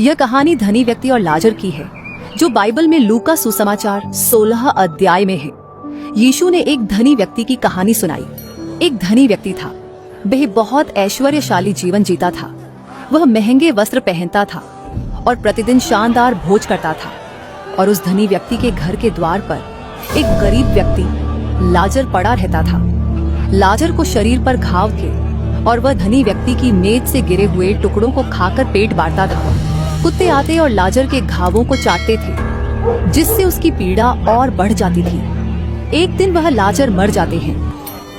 यह कहानी धनी व्यक्ति और लाजर की है, जो बाइबल में लूका सुसमाचार 16 अध्याय में है। यीशु ने एक धनी व्यक्ति की कहानी सुनाई। एक धनी व्यक्ति था, वह बहुत ऐश्वर्यशाली जीवन जीता था। वह महंगे वस्त्र पहनता था और प्रतिदिन शानदार भोज करता था। और उस धनी व्यक्ति के घर के द्वार पर एक गरीब व्यक्ति लाजर पड़ा रहता था। लाजर को शरीर पर घाव थे और वह धनी व्यक्ति की मेज से गिरे हुए टुकड़ों को खाकर पेट बांटता था। कुत्ते आते और लाजर के घावों को चाटते थे, जिससे उसकी पीड़ा और बढ़ जाती थी। एक दिन वह लाजर मर जाते हैं।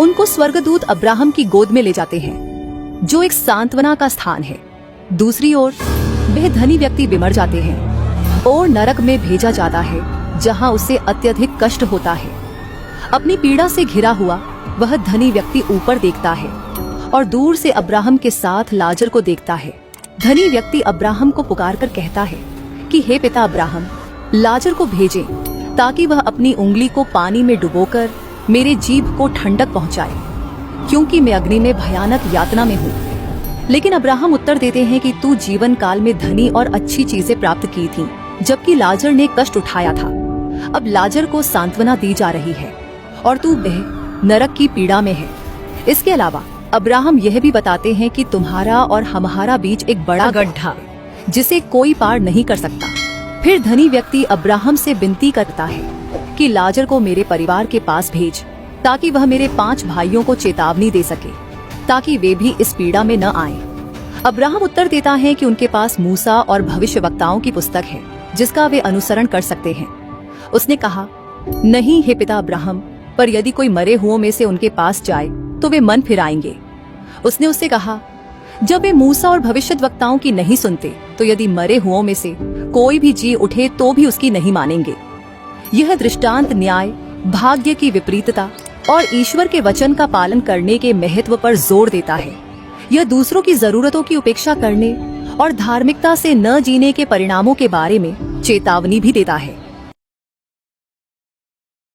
उनको स्वर्गदूत अब्राहम की गोद में ले जाते हैं, जो एक सांत्वना का स्थान है। दूसरी ओर वह धनी व्यक्ति बिमर जाते हैं और नरक में भेजा जाता है, जहां उसे अत्यधिक कष्ट होता है। अपनी पीड़ा से घिरा हुआ वह धनी व्यक्ति ऊपर देखता है और दूर से अब्राहम के साथ लाजर को देखता है। धनी व्यक्ति अब्राहम को पुकारकर कहता है कि हे पिता अब्राहम, लाजर को भेजें ताकि वह अपनी उंगली को पानी में डुबोकर मेरे जीभ को ठंडक पहुंचाए, क्योंकि मैं अग्नि में भयानक यातना में हूँ। लेकिन अब्राहम उत्तर देते हैं कि तू जीवन काल में धनी और अच्छी चीजें प्राप्त की थी, जबकि लाजर ने कष्ट उठाया था। अब लाजर को सांत्वना दी जा रही है और तू वह नरक की पीड़ा में है। इसके अलावा अब्राहम यह भी बताते हैं कि तुम्हारा और हमारा बीच एक बड़ा गड्ढा जिसे कोई पार नहीं कर सकता। फिर धनी व्यक्ति अब्राहम से विनती करता है कि लाजर को मेरे परिवार के पास भेज, ताकि वह मेरे 5 भाइयों को चेतावनी दे सके, ताकि वे भी इस पीड़ा में न आएं। अब्राहम उत्तर देता है कि उनके पास मूसा और भविष्यवक्ताओं की पुस्तक है, जिसका वे अनुसरण कर सकते हैं। उसने कहा, नहीं हे पिता अब्राहम, पर यदि कोई मरे हुओं में से उनके पास जाए तो वे मन फिराएंगे। उसने उससे कहा, जब वे मूसा और भविष्यवक्ताओं की नहीं सुनते, तो यदि मरे हुओं में से कोई भी जी उठे तो भी उसकी नहीं मानेंगे। यह दृष्टांत न्याय, भाग्य की विपरीतता और ईश्वर के वचन का पालन करने के महत्व पर जोर देता है। यह दूसरों की जरूरतों की उपेक्षा करने और धार्मिकता से न जीने के परिणामों के बारे में चेतावनी भी देता है।